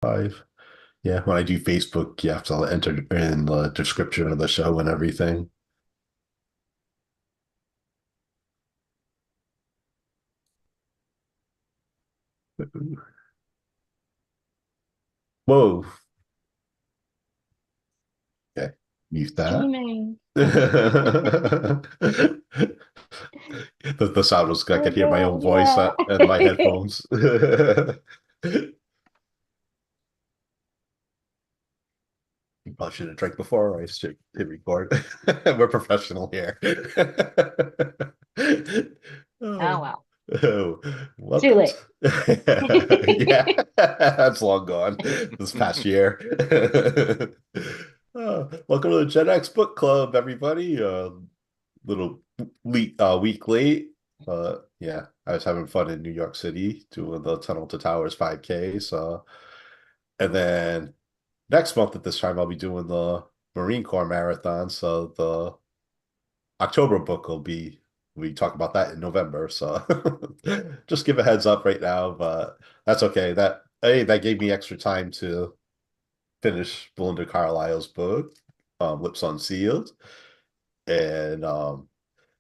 Five. Yeah, when I do Facebook, you have to enter in the description of the show and everything. Whoa. Okay, mute that. Streaming. The sound was, I Oh could hear my own God, voice yeah. in my headphones. You probably should have drank before I should hit record. We're professional here. Oh Oh, well. oh, Too welcome late. to... Yeah, that's long gone this past year. Welcome to the Gen X Book Club, everybody. Little week late, but yeah, I was having fun in New York City doing the Tunnel to Towers 5K. So, and then next month at this time, I'll be doing the Marine Corps Marathon. So the October book will be, we talk about that in November. So just give a heads up right now, but that's okay. That gave me extra time to finish Belinda Carlisle's book, Lips Unsealed. And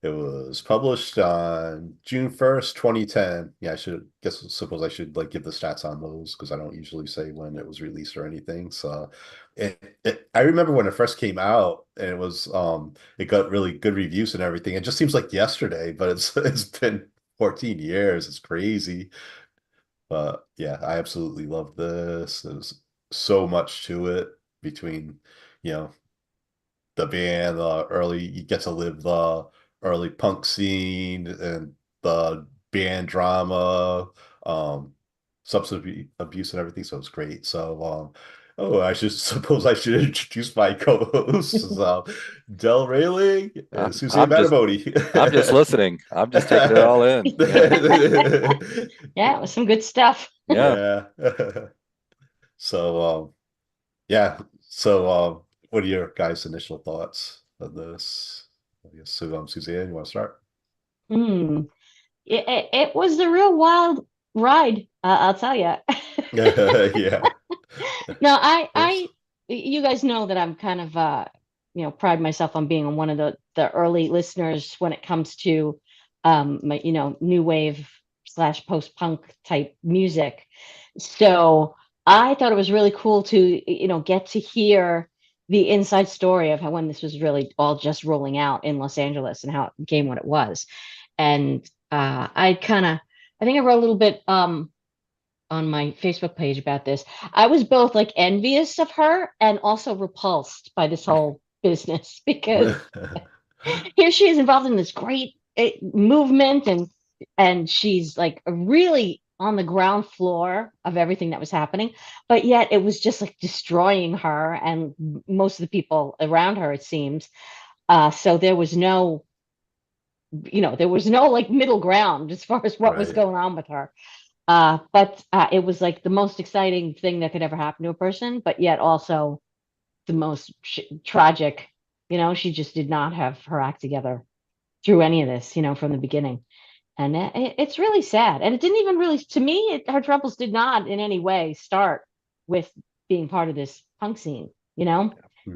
it was published on June 1st, 2010. Yeah, suppose I should like give the stats on those because I don't usually say when it was released or anything. So I remember when it first came out and it got really good reviews and everything. It just seems like yesterday, but it's been 14 years. It's crazy. But yeah, I absolutely love this. There's so much to it between, you know, the band, you get to live the early punk scene and the band drama, um, substance abuse and everything. So it's great. So, oh, I should suppose I should introduce my co-hosts, Del Rayling and I'm Suzanne I'm just I'm just Matamodi. listening. I'm just taking it all in. Yeah. Yeah, it was some good stuff. Yeah. Yeah. So, yeah. So, what are your guys' initial thoughts of this? I guess Suzanne, you want to start? Hmm. It was a real wild ride, I'll tell you. Yeah, No, of course. you guys know that I'm kind of, pride myself on being one of the early listeners when it comes to, new wave slash post punk type music. So I thought it was really cool to, get to hear the inside story of how when this was really all just rolling out in Los Angeles and how it became what it was. And I think I wrote a little bit on my Facebook page about this. I was both like envious of her and also repulsed by this whole business because here she is involved in this great movement and she's like really on the ground floor of everything that was happening, but yet it was just like destroying her and most of the people around her, it seems. So there was no like middle ground as far as what was Right, going on with her. But it was like the most exciting thing that could ever happen to a person, but yet also the most tragic. She just did not have her act together through any of this, from the beginning. And it's really sad. And it didn't even really, to me, her troubles did not in any way start with being part of this punk scene. Mhm.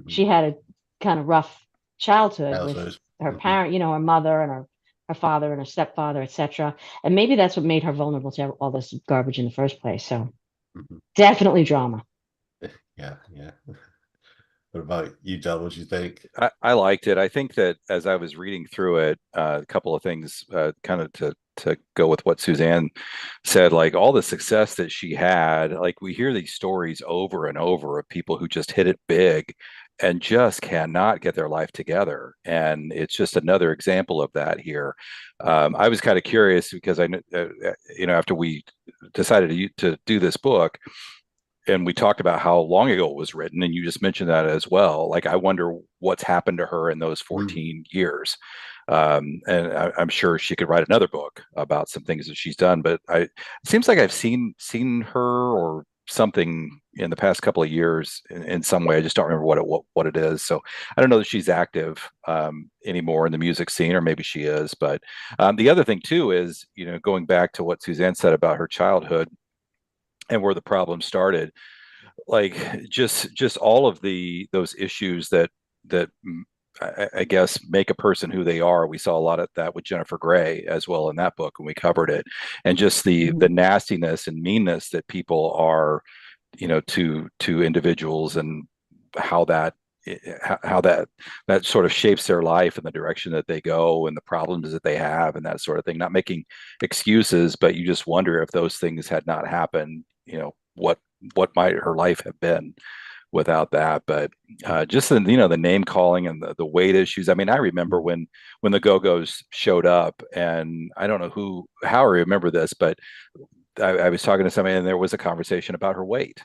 She had a kind of rough childhood with Childhood. her Mhm. parent, her mother and her father and her stepfather, etc. And maybe that's what made her vulnerable to all this garbage in the first place. So Mhm. definitely drama. Yeah, yeah. What about you, Del? What you think? I liked it. I think that as I was reading through it, a couple of things kind of to go with what Suzanne said, like all the success that she had, like we hear these stories over and over of people who just hit it big and just cannot get their life together. And it's just another example of that here. I was kind of curious because after we decided to do this book, and we talked about how long ago it was written, and you just mentioned that as well. Like, I wonder what's happened to her in those Mm. 14 years. And I'm sure she could write another book about some things that she's done. But it seems like I've seen her or something in the past couple of years in some way. I just don't remember what it is. So I don't know that she's active anymore in the music scene, or maybe she is. But the other thing too is, going back to what Suzanne said about her childhood and where the problem started. like just all of those issues that I guess make a person who they are. We saw a lot of that with Jennifer Grey as well in that book, and we covered it. And just the Mhm. nastiness and meanness that people are, to individuals, and how that how that sort of shapes their life and the direction that they go and the problems that they have and that sort of thing. Not making excuses, but you just wonder if those things had not happened, what might her life have been without that. But just the name calling and the weight issues. I mean, I remember when the Go-Go's showed up, and I don't know how I remember this, but I was talking to somebody, and there was a conversation about her weight.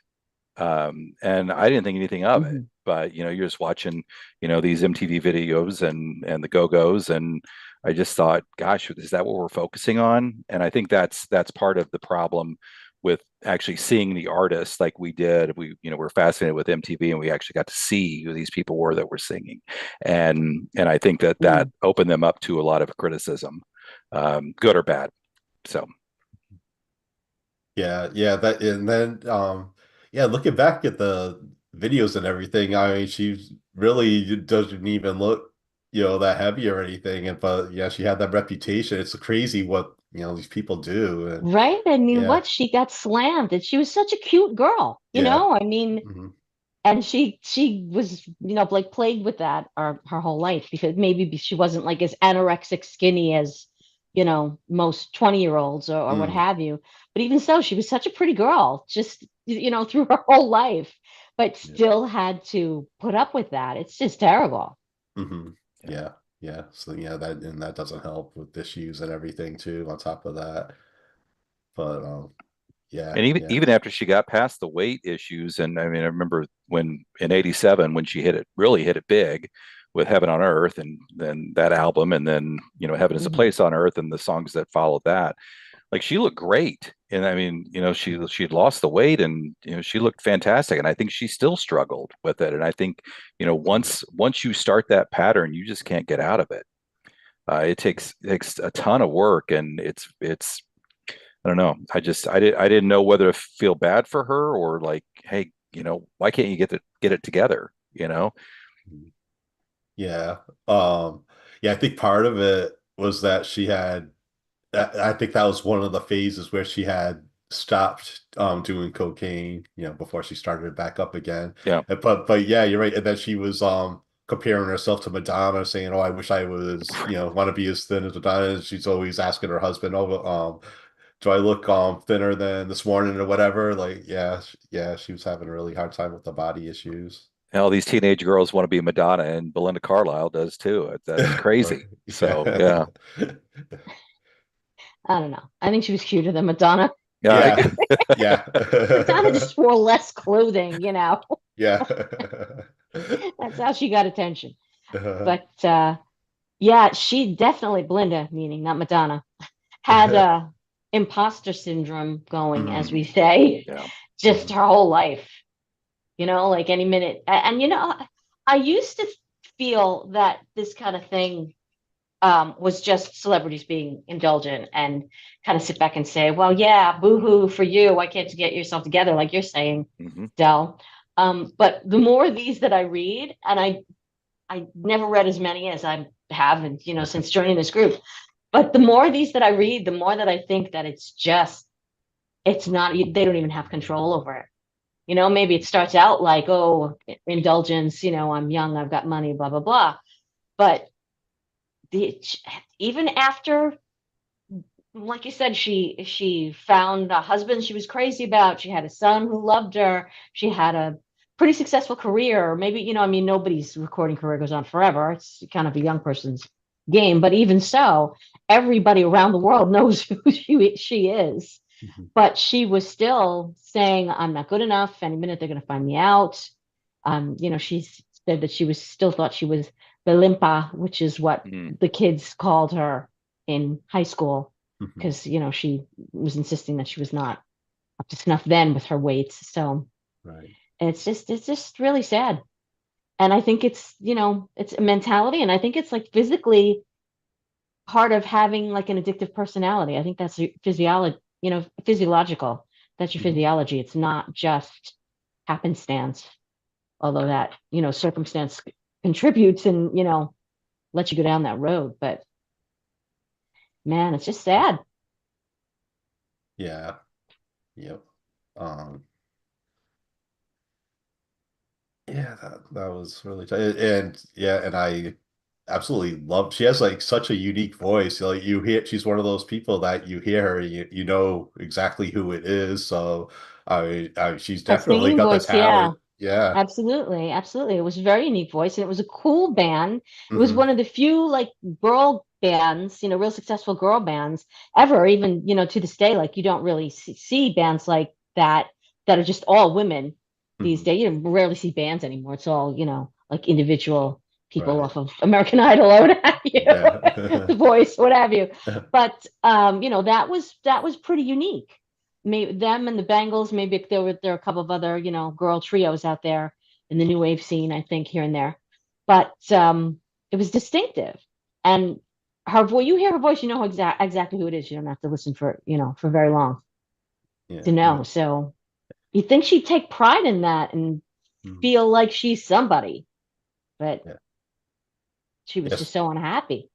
And I didn't think anything of it. Mhm. But you're just watching, these MTV videos and the Go-Go's, and I just thought, gosh, is that what we're focusing on? And I think that's part of the problem with actually seeing the artists like we did. We're fascinated with MTV, and we actually got to see who these people were that were singing, and I think that Mm. opened them up to a lot of criticism, good or bad. So Yeah, yeah, that and then yeah, looking back at the videos and everything, I mean she really doesn't even look, that heavy or anything. And but yeah, she had that reputation. It's crazy what, these people do. And Right? I mean, yeah, what she got slammed, and she was such a cute girl, yeah. I mean, Hmm. and she was, like plagued with that her whole life because maybe she wasn't like as anorexic skinny as, most 20-year-olds or what Mm, have you. But even so, she was such a pretty girl, just, through her whole life, but yeah. still had to put up with that. It's just terrible. Hmm. yeah. Yeah, yeah. So yeah, that doesn't help with issues and everything too, on top of that. But yeah, And even yeah. even after she got past the weight issues, and I mean, I remember when in '87 when she really hit it big with Heaven on Earth, and then that album, and then Heaven is a Hmm. Place on Earth, and the songs that followed that. Like, she looked great, and I mean, she'd lost the weight, and she looked fantastic, and I think she still struggled with it. And I think Mm, once you start that pattern, you just can't get out of it. It takes a ton of work, and it's I don't know. I didn't know whether to feel bad for her, or like, hey, why can't you get it together? mm. Yeah. Yeah, I think part of it was that she had I think that was one of the phases where she had stopped doing cocaine, before she started it back up again. Yeah. But yeah, you're right. And then she was comparing herself to Madonna, saying, "Oh, I wish I was, want to be as thin as Madonna." And she's always asking her husband, "Oh, do I look thinner than this morning or whatever?" Like, yeah, yeah, she was having a really hard time with the body issues. And all these teenage girls want to be Madonna, and Belinda Carlisle does too. That's Right. crazy. So Yeah. yeah, I don't know. I think she was cuter than Madonna. yeah, Yeah. Yeah. Madonna just wore less clothing. Yeah. That's how she got attention. Uh, But yeah, she definitely, Belinda, meaning not Madonna, had imposter syndrome going, as we mm, say, yeah. just mhm, her whole life. Like any minute. And I used to feel that this kind of thing was just celebrities being indulgent and kind of sit back and say, well, yeah, boo-hoo for you. Why can't you get yourself together, like you're saying, Hmm. Dell? But the more of these that I read, and I never read as many as I have, and since joining this group. But the more of these that I read, the more that I think that it's not. They don't even have control over it. Maybe it starts out like, oh, indulgence. I'm young, I've got money, blah blah blah. But the even after, like you said, she found a husband she was crazy about. She had a son who loved her. She had a pretty successful career. Maybe, I mean, nobody's recording career goes on forever. It's kind of a young person's game. But even so, everybody around the world knows who she is. mhm, But she was still saying, I'm not good enough. Any minute they're going to find me out. She said that she was still thought she was Belimpa, which is what Mm. the kids called her in high school mhm. because she was insisting that she was not up to snuff then with her weights. So Right. it's just really sad. And I think it's a mentality, and I think it's like physically part of having like an addictive personality. I think that's physiology, physiological. That's your Mhm. physiology. It's not just happenstance, although that, circumstance contributes and, lets you go down that road. But man, it's just sad. Yeah. Yep. Um, yeah, that was really and yeah, and I absolutely love. She has like such a unique voice. Like you hear, she's one of those people that you hear her, you know exactly who it is. So she's Her definitely singing got the voice, yeah. talent. Yeah. Absolutely, absolutely. It was a very unique voice, and it was a cool band. It was Hmm. one of the few like girl bands, real successful girl bands ever. Even, to this day, like you don't really see bands like that are just all women these Hmm. days. You rarely see bands anymore. It's all, like individual people Right. off of American Idol or what have you, Yeah. The Voice, what have you. But that was pretty unique. Maybe them and the Bangles, maybe there are a couple of other, girl trios out there in the new wave scene, I think, here and there. But it was distinctive. And her voice, you hear her voice, you know exactly who it is. You don't have to listen for very long Yeah. to know. So you think she'd take pride in that and Mhm. feel like she's somebody, but Yeah. she was just Yes. so unhappy.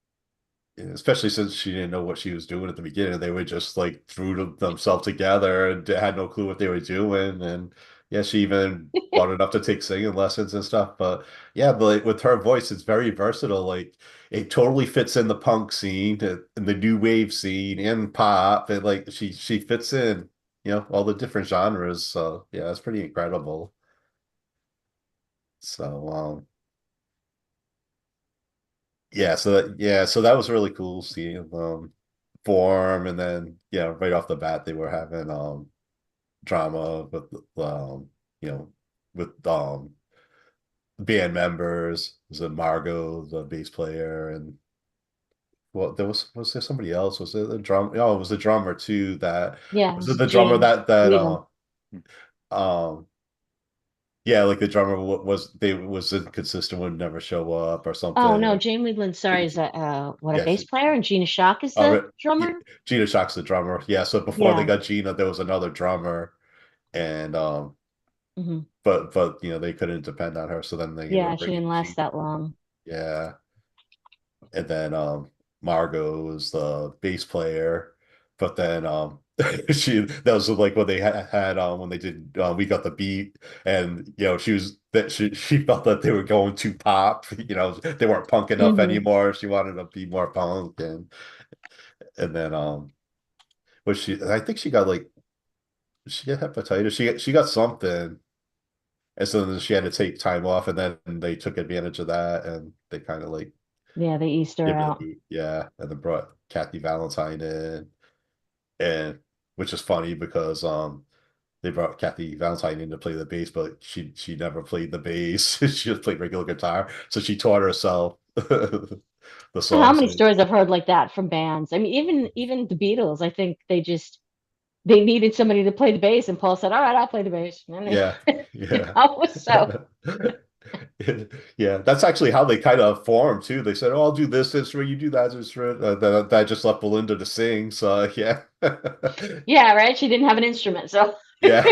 Yeah, especially since she didn't know what she was doing at the beginning. They were just like threw themselves together and had no clue what they were doing. And yeah, she even brought it up to take singing lessons and stuff. But yeah, but like, with her voice, it's very versatile. Like it totally fits in the punk scene, in the new wave scene, and pop. And like she fits in, all the different genres. So yeah, it's pretty incredible. So so that was really cool seeing form, and then right off the bat they were having drama with you know with band members. Was it Margot, the bass player, and well, was there somebody else? Was it the drum? Oh, it was the drummer too. That Yeah, it was it was the drummer James that Weedland. um yeah, like the drummer was inconsistent, would never show up or Oh something. no, Jane Weedland, sorry, is a Yeah, bass player, and Gina Shock is the Yeah, drummer. Gina Shock's the drummer. Yeah, so before they Yeah. got Gina, there was another drummer, and Hmm. but they couldn't depend on her, so then they ended Yeah, up she bringing didn't last Gina. that long. Yeah, and then Margot was the bass player, but then that was like when they had when they did We Got the Beat, and she felt that they were going too pop. They weren't punk enough Hmm. anymore. She wanted to be more punk, and then was she? I think she got like she got hepatitis. She got something, and so then she had to take time off, and then they took advantage of that, and they kind of like Yeah, they eased her gave her the out. boot. Yeah, and then brought Kathy Valentine in, and which is funny because they brought Kathy Valentine in to play the bass, but she never played the bass. She just played regular guitar, so she taught herself the How songs. many stories I've heard like that from bands? I mean, even the Beatles, I think they needed somebody to play the bass, and Paul said, "All right, I'll play the bass." And Yeah, they, yeah. so Yeah, that's actually how they kind of formed too. They said, "Oh, I'll do this instrument, you do that instrument." That just left Belinda to sing. So yeah, yeah, right. She didn't have an instrument, so yeah.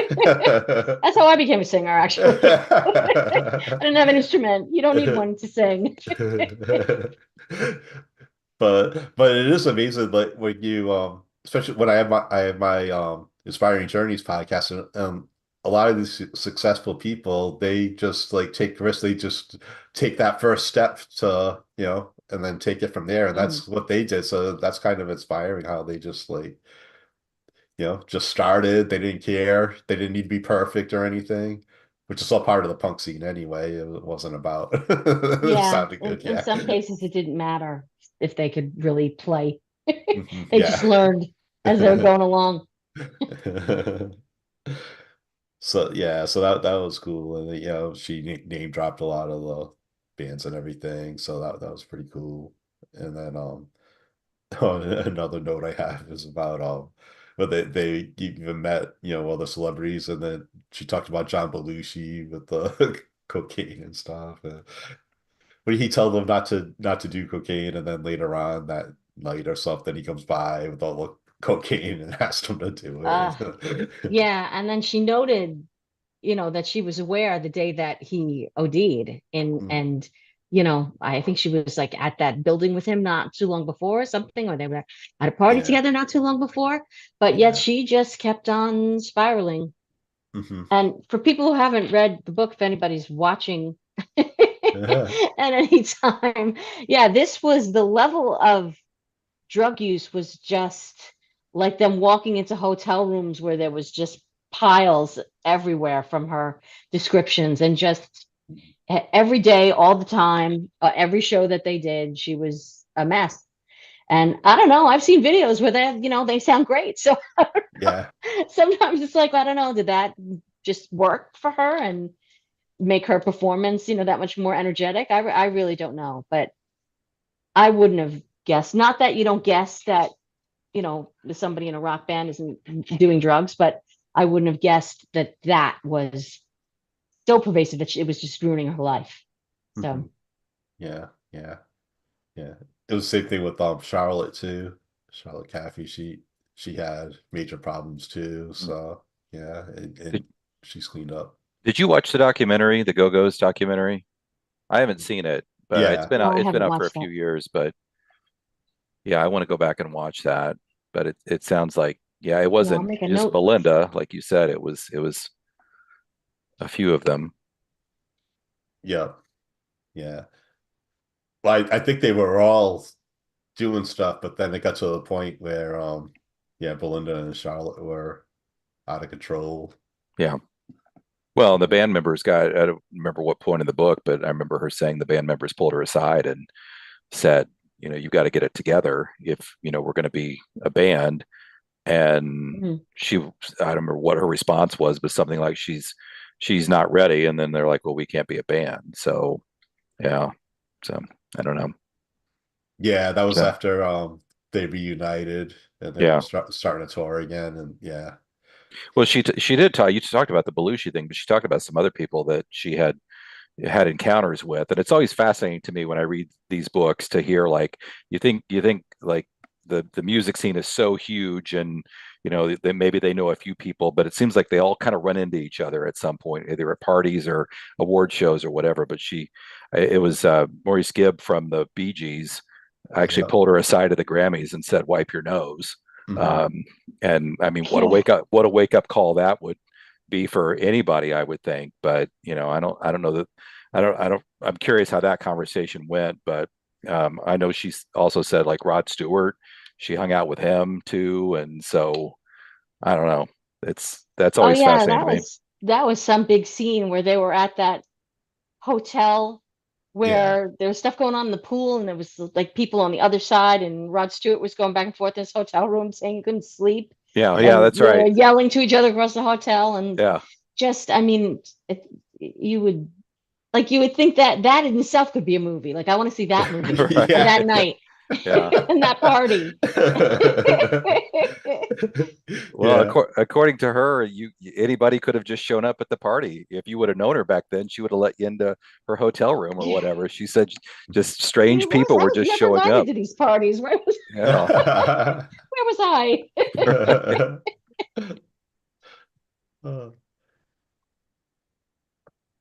that's how I became a singer. Actually, I didn't have an instrument. You don't need one to sing. But it is amazing, like when you especially when I have my Inspiring Journeys podcast, and a lot of these successful people, they just like take risks. They just take that first step to and then take it from there, and Mhm. that's what they did. So that's kind of inspiring how they just like just started. They didn't care. They didn't need to be perfect or anything, which is all part of the punk scene anyway. It wasn't about it Yeah, sounded good. in Yeah. some cases, it didn't matter if they could really play. Mhm, They just yeah. learned as they were going along. So yeah, so that was cool, and she name dropped a lot of the bands and everything, so that was pretty cool. And then another note I have is about but they even met other celebrities, and then she talked about John Belushi with the cocaine and stuff. But he told them not to do cocaine, and then later on that night or something, he comes by with all the cocaine and asked him to do Uh, it. yeah, and then she noted that she was aware the day that he OD'd, Mm, and I think she was like at that building with him not too long before or something, or they were at a party yeah, together not too long before, but yet yeah. she just kept on spiraling. Hmm. And for people who haven't read the book, if anybody's watching at Yeah, any time, yeah, this was the level of drug use was just like them walking into hotel rooms where there was just piles everywhere from her descriptions, and just every day, all the time, every show that they did, she was a mess. And I don't know, I've seen videos where they sound great. So yeah. sometimes it's like, I don't know, did that just work for her and make her performance, that much more energetic? I really don't know, but I wouldn't have guessed. Not that you don't guess that, somebody in a rock band isn't doing drugs, but I wouldn't have guessed that that was so pervasive that it was just ruining her life. Hmm. So, Yeah, yeah, yeah. It was the same thing with Charlotte too. Charlotte Caffey, she had major problems too. So yeah, Did, and she's cleaned up. did you watch the documentary, the Go-Go's documentary? I haven't seen it, but it's Yeah, been no, out. I It's been haven't out for a watched few that. years, but yeah, I want to go back and watch that. But it sounds like, yeah, it Yeah, I'll wasn't make a just note. Belinda, like you said. It was a few of them. yeah, yeah. Well, I think they were all doing stuff, but then it got to the point where yeah, Belinda and Charlotte were out of control. Yeah. Well, the band members got, I don't remember what point in the book, but I remember her saying the band members pulled her aside and said, you've got to get it together if, we're going to be a band. And Mhm. I don't remember what her response was, but something like she's not ready. And then they're like, well, we can't be a band. So, yeah. So I don't know. Yeah, that was So, after they reunited and they were yeah. starting to tour again, and yeah, Well, she did talk. You talked about the Belushi thing, but she talked about some other people that she had encounters with, and it's always fascinating to me when I read these books to hear like you think like the music scene is so huge, and maybe they know a few people, but it seems like they all kind of run into each other at some point, either at parties or award shows or whatever. But it was Maurice Gibb from the Bee Gees actually yeah. pulled her aside at the Grammys and said, "Wipe your nose." Hmm. Um, and I mean, Okay. what a wake up call that would be for anybody, I would think. But I don't know that I'm curious how that conversation went. But I know she's also said like Rod Stewart, she hung out with him too, and so I don't know. That's Oh always yeah, fascinating to that me. was that was some big scene where they were at that hotel Yeah, where there was stuff going on in the pool, and there was like people on the other side, and Rod Stewart was going back and forth in his hotel room saying he couldn't sleep, Yeah, yeah, and that's they're right. yelling to each other across the hotel, and Yeah, just, I mean, you would think that that in itself could be a movie. Like, I want to see that movie of right. that night Yeah. and that party. Well, yeah. according to her, anybody could have just shown up at the party. If you would have known her back then, she would have let you into her hotel room or Yeah. whatever. She said just Yeah, strange people I were was just never showing invited up. to these parties. Yeah. Where was I?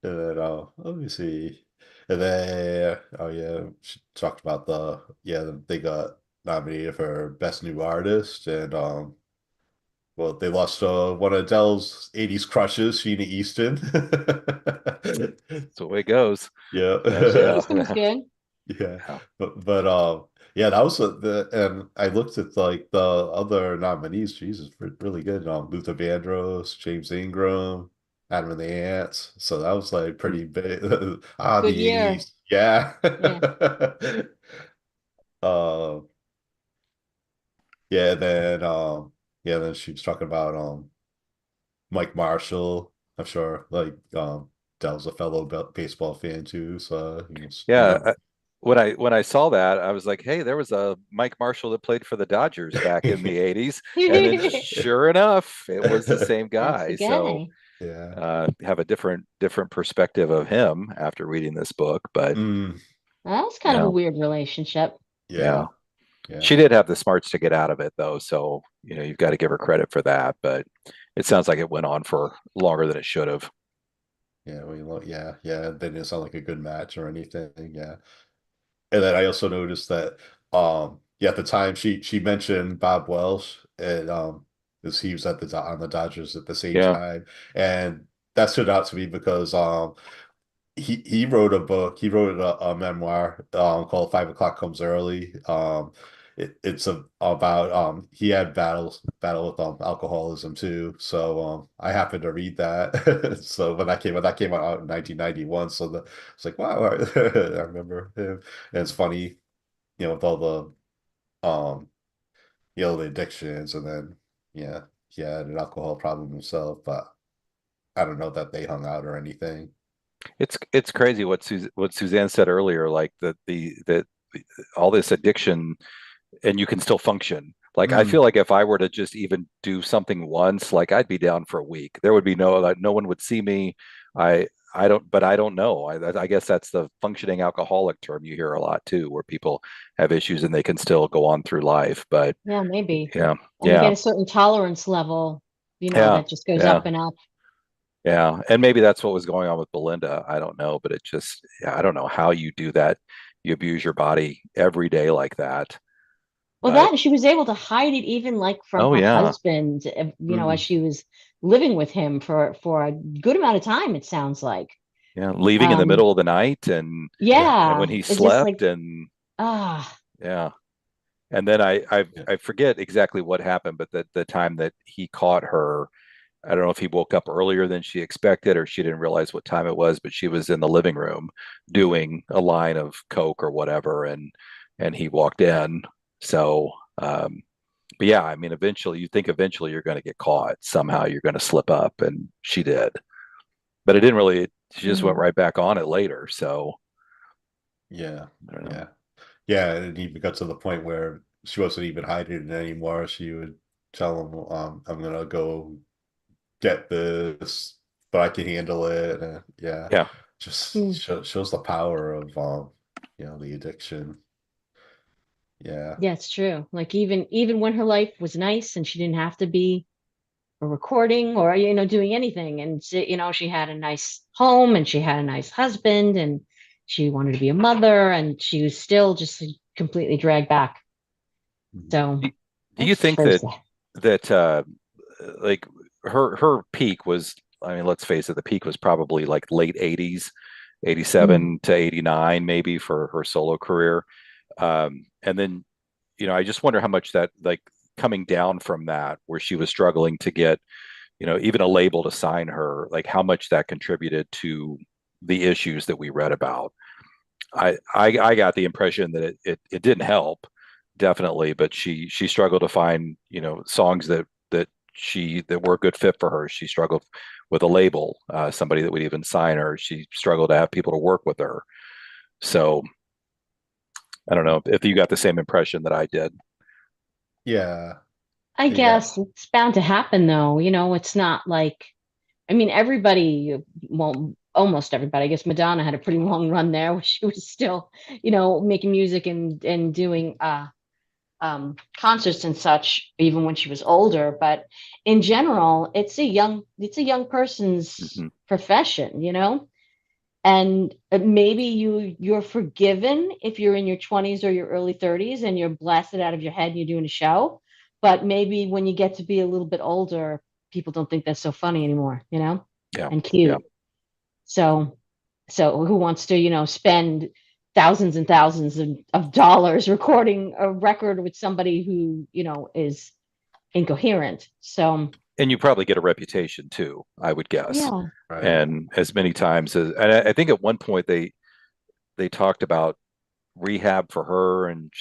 And then, let me see. And then, oh yeah, she talked about yeah, they got nominated for Best New Artist, and well, they lost one of Adele's '80s crushes, Sheena Easton. That's the way it goes. Yeah, Sheena Yeah. Easton was good. yeah, Yeah. but yeah, that was the and I looked at like the other nominees. Jesus, really good. Luther Vandross, James Ingram, Adam and the Ants. So that was like Hmm. pretty big. Good The year. '80s, yeah. Yeah. uh, yeah. Then yeah. Then she was talking about Mike Marshall. I'm sure like Dell's a fellow baseball fan too, so he was Yeah. remember. When I saw that, I was like, "Hey, there was a Mike Marshall that played for the Dodgers back in the '80s," and then sure enough, it was the same That's the guy. So guy. Yeah. have a different perspective of him after reading this book. But Mm, That was kind of a yeah, weird relationship. yeah, yeah. Yeah. she did have the smarts to get out of it though. So you've got to give her credit for that. But it sounds like it went on for longer than it should have. Yeah, yeah, yeah. They didn't sound like a good match or anything. Yeah. And then I also noticed that yeah, at the time she mentioned Bob Welsh and because he was at on the Dodgers at the same Yeah. time. And that stood out to me because he wrote a book, he wrote a memoir called 5 O'clock Comes Early. It's about he had battle with alcoholism too. So I happened to read that. So when that came out in 1991, so it's like wow, I remember him. And it's funny, with all the the addictions, and then yeah, he had an alcohol problem himself, but I don't know that they hung out or anything. It's crazy what Suzanne said earlier, like that all this addiction and you can still function. Like I feel Mm, like if I were to just even do something once, like I'd be down for a week. There would be no like no one would see me. I I don't, but I don't know. I guess that's the functioning alcoholic term you hear a lot too, where people have issues and they can still go on through life. But Yeah, maybe. yeah, And you yeah, get a certain tolerance level, yeah, that just goes yeah, up and up. yeah. And maybe that's what was going on with Belinda. I don't know, but it just, yeah, I don't know how you do that. You abuse your body every day like that. Well, that But and she was able to hide it even like from oh her yeah, husband, as mm, she was living with him for a good amount of time, it sounds like. yeah, leaving in the Um, middle of the night yeah, and yeah, when he it's just like, slept and ah, yeah. And then yeah. I forget exactly what happened, but the time that he caught her, I don't know if he woke up earlier than she expected or she didn't realize what time it was, but she was in the living room doing a line of coke or whatever, and he walked in. So, but yeah, I mean, eventually, you think eventually you're going to get caught somehow. You're going to slip up, and she did, but it didn't really. She just went mm, right back on it later. So Yeah, I don't know. yeah, yeah. And it even got to the point where she wasn't even hiding it anymore. She would tell him, "I'm gonna go get this, but I can handle it." Yeah, Yeah, just mm. shows the power of the addiction. Yeah. Yeah, it's true. Like even when her life was nice and she didn't have to be recording or doing anything, and she had a nice home and she had a nice husband and she wanted to be a mother, and she was still just completely dragged back. Mhm. So do, do you that's think very that sad. that like her peak was, I mean, let's face it, the peak was probably like late 80s, Mm. 87 to 89 maybe for her solo career. And then, I just wonder how much that, like, coming down from that where she was struggling to get, even a label to sign her, like how much that contributed to the issues that we read about. I got the impression that it didn't help, definitely, but she struggled to find, songs that were a good fit for her. She struggled with a label, somebody that would even sign her. She struggled to have people to work with her. So I don't know if you got the same impression that I did. Yeah, I yeah. guess it's bound to happen though. It's not like, I mean, everybody, well, almost everybody. I guess Madonna had a pretty long run there where she was still, making music and doing concerts and such, even when she was older. But in general, it's a young person's Hmm. profession. And maybe you're forgiven if you're in your 20s or your early 30s and you're blasted out of your head and you're doing a show. But maybe when you get to be a little bit older, people don't think that's so funny anymore, Yeah, and yeah. cute. So, so who wants to, spend thousands and thousands of dollars recording a record with somebody who, is incoherent? So, And you probably get a reputation too, I would guess. yeah. Right. And as many times as, and I think at one point they talked about rehab for her, and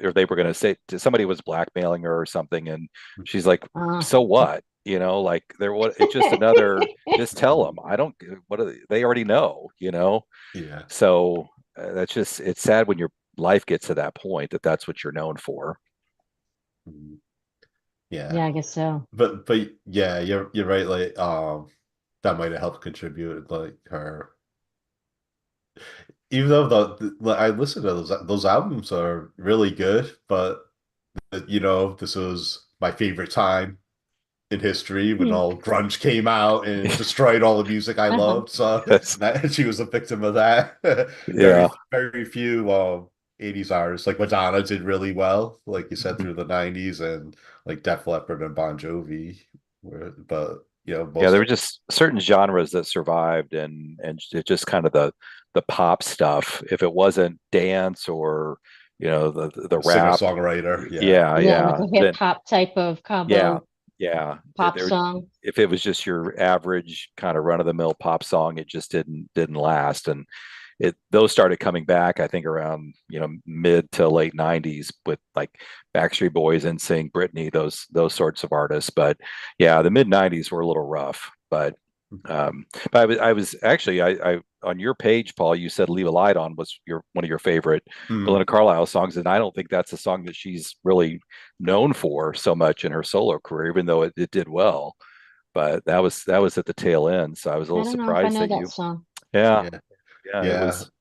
or they were going to say somebody was blackmailing her or something, and she's like, Uh, so what, like there, what, it's just another, just tell them I don't, what are they already know. Yeah. So that's just, it's sad when your life gets to that point that that's what you're known for. Mhm. Yeah. yeah, I guess so. But yeah, you're right. Like that might have helped contribute. Like her, even though like, I listened to those albums are really good, but this was my favorite time. in history when Hmm. all grunge came out and destroyed all the music I Uh-huh. loved. So Yes. she was a victim of that. Yeah. Very few 80s artists like Madonna did really well, like you said, Mhm. through the 90s, and like Def Leppard and Bon Jovi but Yeah, there most were just certain genres that survived, and it just kind of the pop stuff. If it wasn't dance or the rap, singer-songwriter, yeah. yeah, Yeah, like yeah, a hip then hop type of yeah, combo yeah. pop There, song. if it was just your average kind of run-of-the-mill pop song, it just didn't last. And those started coming back, I think, around mid to late '90s with like Backstreet Boys, NSYNC, Britney, those sorts of artists. But yeah, the mid '90s were a little rough. But I was actually I on your page, Paul, you said "Leave a Light On" was one of your favorite Mm. Belinda Carlisle songs, and I don't think that's a song that she's really known for so much in her solo career, even though it did well. But that was at the tail end, so I was a I little don't know if I surprised know that that you, song. yeah, Yeah, yeah, it yeah, was.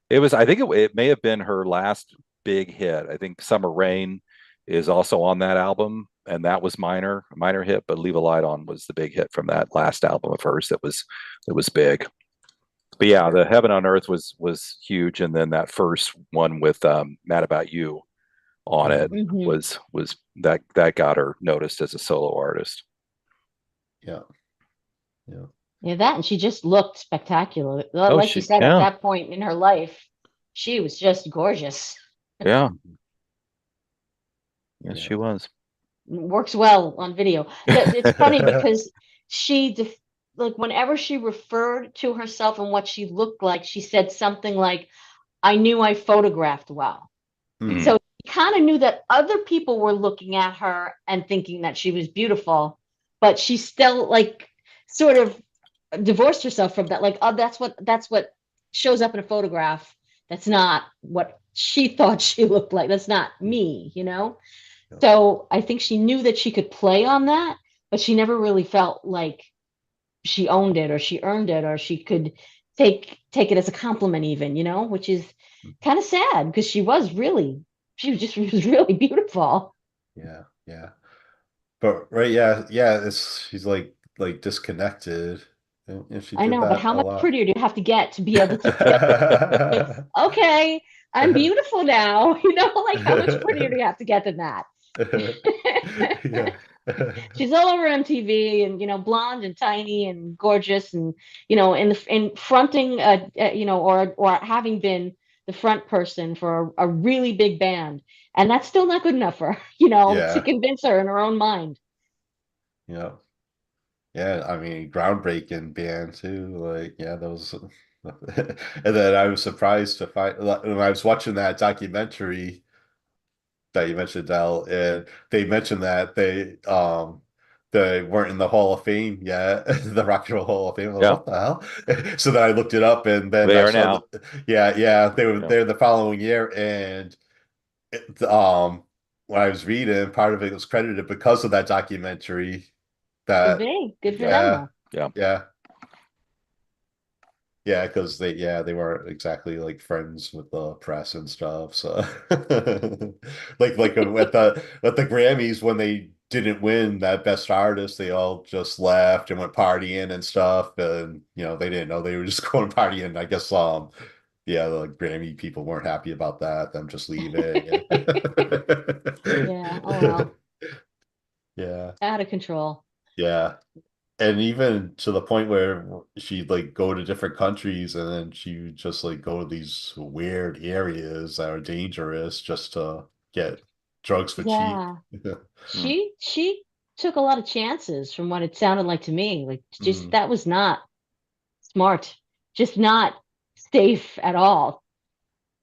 It was, I think it may have been her last big hit. I think Summer Rain is also on that album, and that was a minor hit, but Leave a Light On was the big hit from that last album of hers that was big. But yeah, yeah, the Heaven on Earth was huge, and then that first one with Mad About You on it mm, Hmm. was that got her noticed as a solo artist. yeah, yeah, Yeah, that and she just looked spectacular. Oh, Like you said, at that point in her life, she was just gorgeous. yeah, mhm, yes, yeah. she was. Works well on video. It's funny because like whenever she referred to herself and what she looked like, she said something like, "I knew I photographed well." Mm. Mm, So she kind of knew that other people were looking at her and thinking that she was beautiful, but she still like sort of divorced herself from that. Like, oh, that's what shows up in a photograph. That's not what she thought she looked like. That's not me, you know? yeah, So I think she knew that she could play on that, but she never really felt like she owned it or she earned it or she could take it as a compliment even, which is kind of sad because she was really beautiful. yeah, yeah. But right, yeah, yeah. She's like disconnected, and she I did know, but that how a much lot. prettier do you have to get to be able to say, okay, I'm beautiful now? Like how much prettier do you have to get than that? Yeah. She's all over MTV and blonde and tiny and gorgeous and in fronting or having been the front person for a really big band, and that's still not good enough for her, to Yeah. convince her in her own mind. Yeah. Yeah. I mean, groundbreaking band too. Like, yeah, that was. And then I was surprised to find like, when I was watching that documentary that you mentioned, Dell, and they mentioned that they weren't in the Hall of Fame yet, the Rock and Roll Hall of Fame. I was Yeah, like, what the hell? So then I looked it up, and then they I are saw now. that, yeah, yeah, they were Yeah. there the following year, and it, when I was reading, part of it was credited because of that documentary. Could That, be good for them yeah, though. Yeah. yeah, yeah, because they weren't exactly like friends with the press and stuff. So like at the Grammys when they didn't win that best artist, they all just left and went partying and stuff. And they didn't know they were just going partying. I guess yeah, the Grammy people weren't happy about that, them just leaving. Yeah. Oh well, Yeah. out of control. Yeah. And even to the point where she'd like go to different countries and then she would just like go to these weird areas that are dangerous just to get drugs for cheap. Yeah. Mm. She took a lot of chances from what it sounded like to me. Like just Mm, that was not smart, just not safe at all.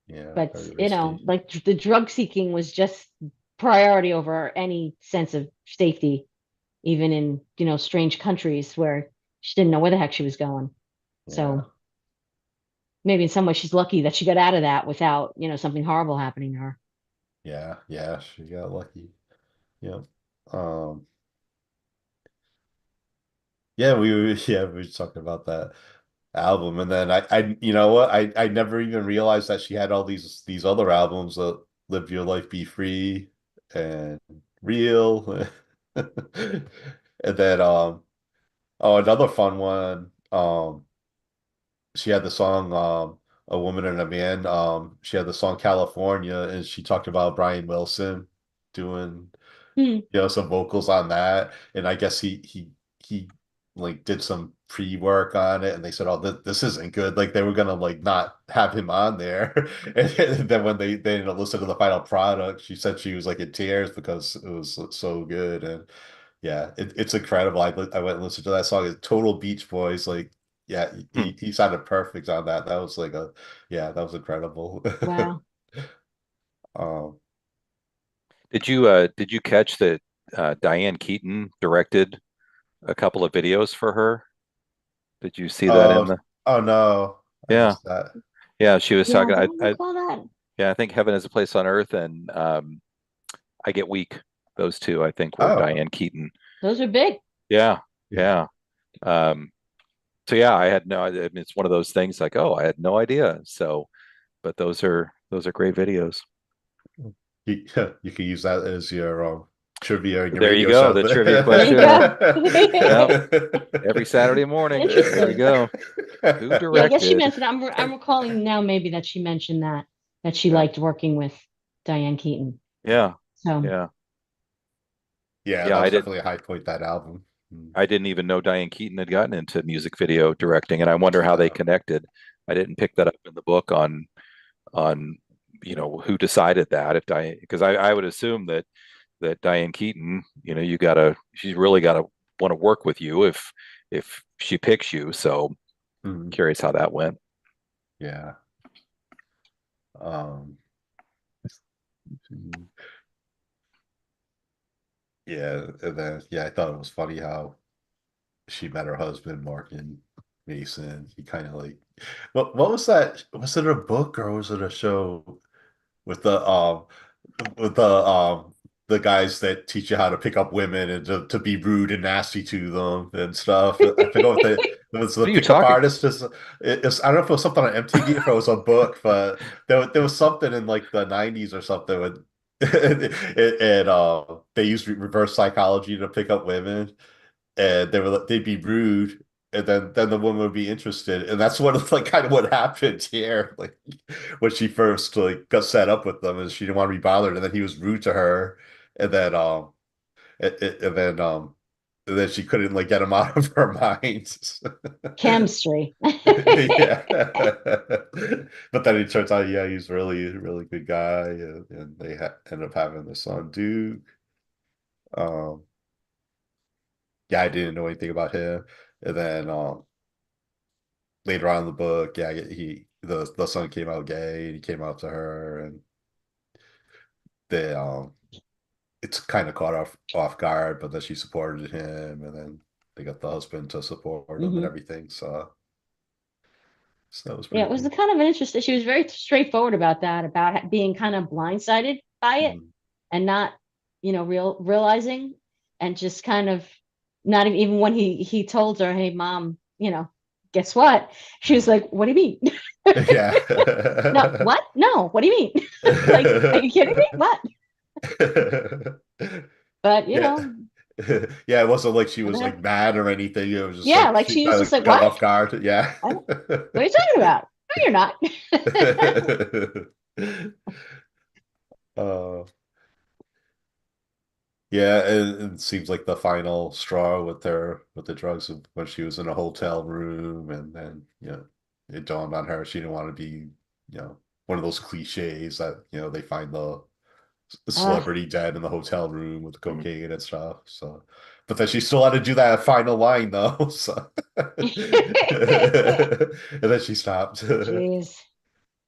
yeah, But very risky. like the drug seeking was just priority over any sense of safety, even in strange countries where she didn't know where the heck she was going. Yeah, So maybe in some way she's lucky that she got out of that without something horrible happening to her. yeah, yeah, she got lucky. Yeah. Um, yeah, yeah, we were talking about that album, and then you know what? I never even realized that she had all these other albums that Live Your Life Be Free and Real. And then oh, another fun one. She had the song A Woman and a Man. She had the song California, and she talked about Brian Wilson doing Hmm. some vocals on that. And I guess he like did some pre-work on it, and they said, "Oh, this isn't good." Like they were gonna like not have him on there. And then when they ended up listening to the final product, she said she was like in tears because it was so good. And yeah, it's incredible. I went and listened to that song. It's total Beach Boys. Like, yeah, Hmm. he sounded perfect on that. That was like yeah, that was incredible. Wow. Um, Did you catch that Diane Keaton directed a couple of videos for her? Did you see that in oh, the? oh no, I Yeah, missed that. yeah. She was Yeah, talking. I don't recall that. Yeah, I think Heaven is a Place on Earth and I Get Weak. Those two, I think, were Oh, Diane Keaton. Those are big. Yeah, yeah. yeah. Um, so yeah, I had no. I mean, it's one of those things like, oh, I had no idea. So, but those are great videos. You, you can use that as your trivia in your There you radio go. show. The trivia There you question. go. Yep. Every Saturday morning. There we Interesting. go. Who Yeah, I guess she directed? mentioned. I'm recalling now maybe that she mentioned that she Yeah, liked working with Diane Keaton. Yeah, So yeah, yeah, yeah. that I was did. definitely a high point, that album. I didn't even know Diane Keaton had gotten into music video directing, and I wonder how they Uh, connected. I didn't pick that up in the book on who decided that. If Diane, because I would assume that Diane Keaton, she's really gotta want to work with you if she picks you. So mhm, curious how that went. yeah. Um, yeah, and then yeah, I thought it was funny how she met her husband, Markin Mason. He kind of like, what was that? Was it a book or was it a show with the guys that teach you how to pick up women and to be rude and nasty to them and stuff? I forget what it was. The What are you pickup talking? artist is. I don't know if it was something on MTV, if it was a book, but there was something in like the '90s or something with. And they used reverse psychology to pick up women, and they'd be rude, and then the woman would be interested, and that's what like kind of what happened here. Like when she first like got set up with them, and she didn't want to be bothered, and then he was rude to her, and then and then she couldn't like get him out of her mind. chemistry. Yeah. But then it turns out, yeah, he's really good guy, and they end up having the son Duke. Um, yeah, I didn't know anything about him. And then later on in the book, yeah, the son came out gay, and he came out to her, and they it's kind of caught off guard, but then she supported him, and then they got the husband to support him and Hmm. everything. So that was Yeah, pretty it was the cool. kind of an interesting. She was very straightforward about that, about being kind of blindsided by it Mm. and not, realizing, and just kind of not even when he told her, "Hey, mom, guess what?" She was like, "What do you mean?" Yeah. No, what? No, what do you mean? Like, are you kidding me? What? But Yeah. Yeah, it wasn't like she was whatever. like mad or anything. It was just Yeah, like like she she was kind just of like, got "What? off guard. Yeah. What are you talking about? No, you're not." Uh, yeah, it seems like the final straw with the drugs when she was in a hotel room, and then it dawned on her she didn't want to be one of those cliches that they find the Uh, celebrity dead in the hotel room with Mm. cocaine and stuff. So, but then she still had to do that final line though. So, and then she stopped. Jeez.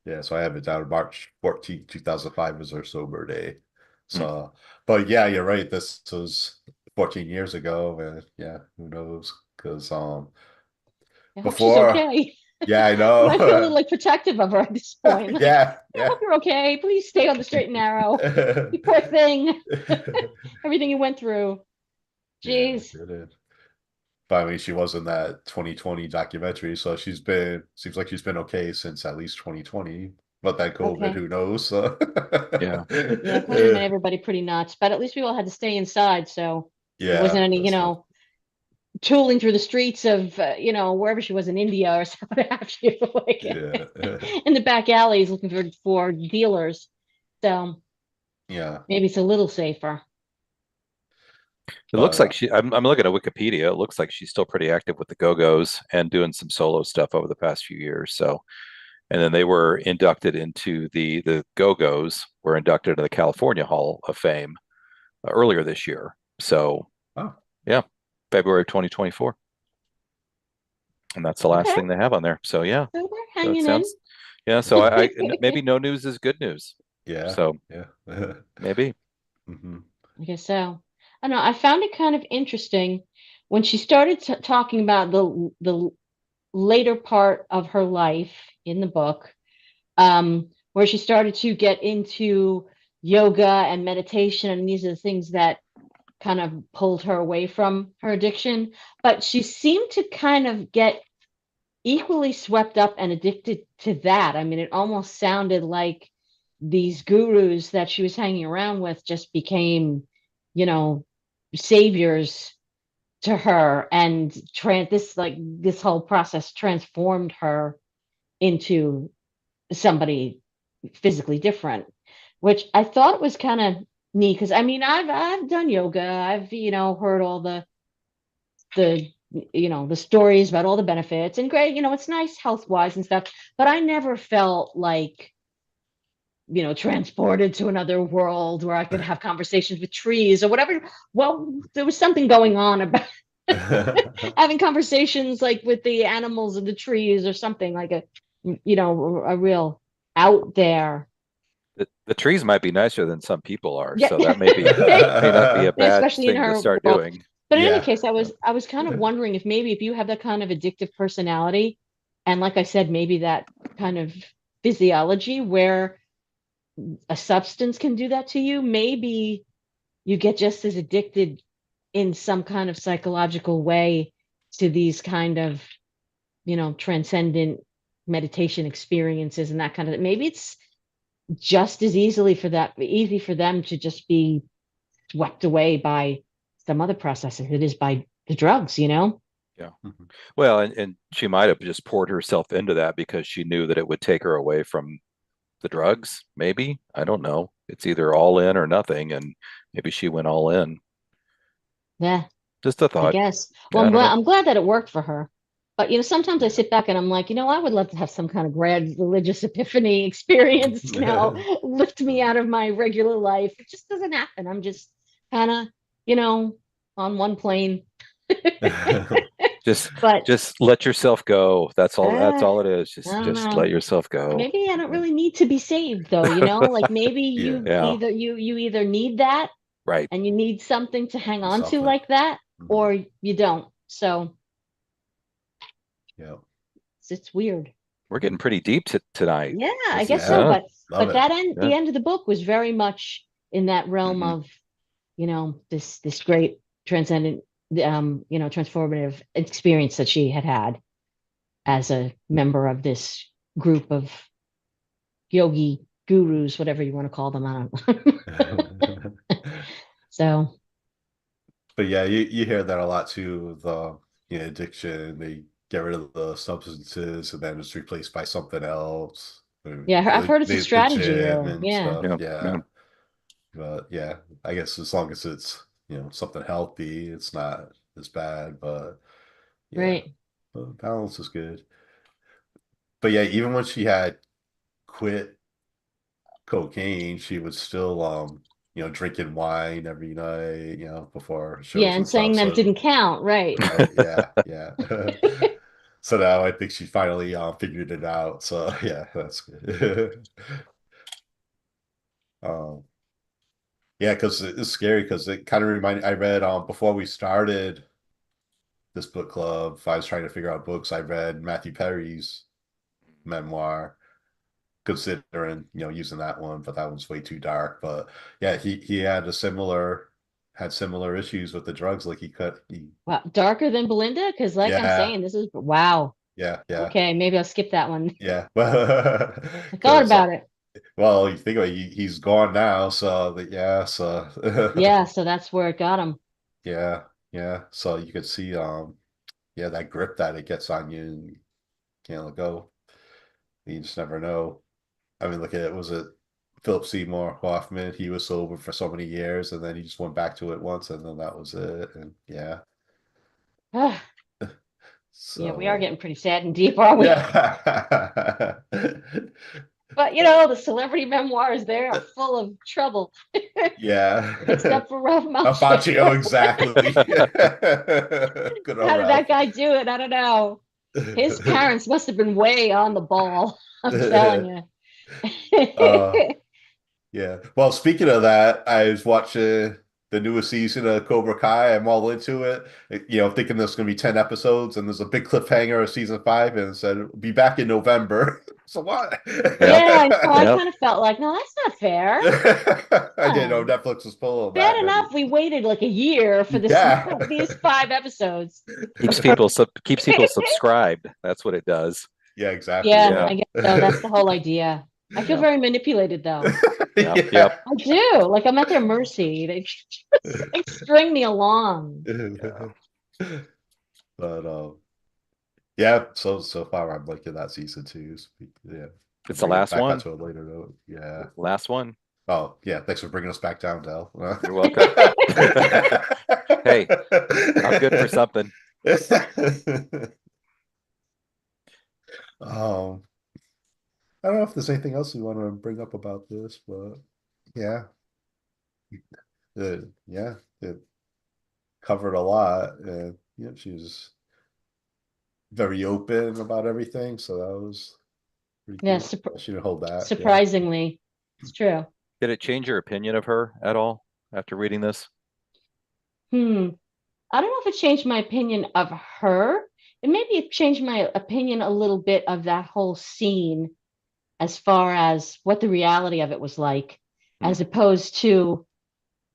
Yeah, so I have it down March 14th, 2005 was her sober day. Mm. So, but yeah, you're right. This was 14 years ago, and yeah, who knows? Because I hope she's before, okay. yeah, I You might feel a know. little like protective of her at this point. Like, Yeah, I yeah. hope you're okay. Please stay on the straight and narrow. You poor thing. Everything you went through. Yeah, Jeez. it is. But I mean, she was in that 2020 documentary, so seems like she's been okay since at least 2020. But that COVID, Okay. who knows? Yeah. Yeah, COVID made everybody pretty nuts, but at least we all had to stay inside, so there Yeah, wasn't any, that's true. tooling through the streets of wherever she was in India or something have you, like Yeah. in the back alleys looking for dealers. So Yeah. maybe it's a little safer. It looks But like I'm looking at Wikipedia. It looks like she's still pretty active with the Go-Go's and doing some solo stuff over the past few years. So, and then they were inducted into the Go-Go's were inducted into the California Hall of Fame earlier this year. So, oh, yeah, February of 2024. And that's the last Okay, thing they have on there. So, yeah, so they're so it hanging in. sounds, yeah. So maybe no news is good news. yeah. So Yeah. maybe. Hmm. I guess so. I don't know. I found it kind of interesting when she started talking about the later part of her life in the book, where she started to get into yoga and meditation, and these are the things that kind of pulled her away from her addiction. But she seemed to kind of get equally swept up and addicted to that. I mean, it almost sounded like these gurus that she was hanging around with just became, you know, saviors to her, and this whole process transformed her into somebody physically different, which I thought was kind of neat because I mean I've done yoga, I've heard all the the stories about all the benefits, and great, it's nice health wise and stuff, but I never felt like transported to another world where I could have conversations with trees or whatever. Well, there was something going on about having conversations like with the animals and the trees or something like a real out there. The trees might be nicer than some people are, Yeah. so that may not be a bad Especially in thing to her start world. doing. But in any Yeah. case, I was kind of wondering if maybe if you have that kind of addictive personality, and like I said, maybe that kind of physiology where a substance can do that to you, maybe you get just as addicted in some kind of psychological way to these kind of, transcendent meditation experiences and that kind of, maybe it's just as easy for them to just be swept away by some other processes it is by the drugs. Yeah. Mhm. Well, and she might have just poured herself into that because she knew that it would take her away from the drugs, maybe. I don't know. It's either all in or nothing, and maybe she went all in. Yeah, Just a I thought. guess. Well, Yeah, I don't know. I'm glad that it worked for her. But sometimes I Yeah. sit back and I'm like, I would love to have some kind of grand religious epiphany experience, lift me out of my regular life. It just doesn't happen. I'm just kind of, on one plane. Just But just let yourself go. That's uh, all it is. I Just don't just let know. yourself go. Maybe I don't really need to be saved though, like maybe Yeah. Yeah, you either need that right. and you need something to hang on to Something. like that, Mhm. or you don't. So Yeah. it's weird. We're getting pretty deep tonight. Yeah, I This guess is so. Yeah. Love But it. that end yeah. the end of the book was very much in that realm Hmm. of, this great transcendent transformative experience that she had had as a member of this group of yogi gurus, whatever you want to call them. I don't know. So But yeah, you hear that a lot too. The addiction, they get rid of the substances and then it's replaced by something else. yeah, I've heard it's a The strategy, gym really. and Yeah, stuff. Yeah, yeah. Yeah. But yeah, I guess as long as it's something healthy, it's not as bad. But yeah, right. balance is good. But yeah, even when she had quit cocaine, she was still drinking wine every night, before Yeah, shows and and saying stuff. that it So didn't count, right? right, yeah, yeah. So now I think she finally figured it out. So yeah, that's good. um yeah, because it's scary because it kind of reminded I read before we started this book club, if I was trying to figure out books, I read Matthew Perry's memoir, considering using that one, but that one's way too dark. But yeah, he had similar issues with the drugs. Like he Wow, darker than Belinda? Because like I'm yeah, saying, this is wow. yeah, Okay, maybe I'll skip that one. yeah. I thought Because about it. well, you think about it, he's gone now, so yeah, so Yeah, so that's where it got him. yeah. Yeah, so you could see yeah, that grip that it gets on you and you can't let go. You just never know. I mean, look at it. Was it Philip Seymour Hoffman? He was sober for so many years, and then he just went back to it once, and then that was it. And yeah, Ah, yeah, we are so getting pretty sad and deep, aren't we? yeah, But you know, the celebrity memoirs, they're full of trouble, yeah. except for Ralph Macchio, Macchio. exactly. Good old How did that Ralph. guy do it? I don't know. His parents must have been way on the ball. I'm telling you. uh Yeah. Well, speaking of that, I was watching the newest season of Cobra Kai. I'm all into it. Thinking there's going to be 10 episodes, and there's a big cliffhanger of season 5, and it said be back in November. So what? Yep. Yeah, I know. I Yep. kind of felt like, no, that's not fair. I didn't know Huh. Netflix was pulling Bad that enough many. we waited like a year for this Yeah. these 5 episodes. Keeps people subscribed. That's what it does. Yeah, exactly. Yeah, Yeah. I guess so. That's the whole idea. I feel Yeah. very manipulated though. Yep. Yep. Yeah. I do. Like I'm at their mercy. They just like string me along. Yeah. But yeah, so far I'm liking that season too. Yeah, I'll It's the bring it last back up one. to a later note. Yeah. Last one. Oh, yeah. Thanks for bringing us back down, Del. You're welcome. Hey, I'm good for something. Um, I don't know if there's anything else we want to bring up about this, but yeah, yeah, it covered a lot, and yeah, she was very open about everything, so that was pretty Yeah, cool. She didn't hold that. Yeah. surprisingly, it's true. Did it change your opinion of her at all after reading this? Hmm. I don't know if it changed my opinion of her. It maybe it changed my opinion a little bit of that whole scene as far as what the reality of it was like, Hmm. as opposed to,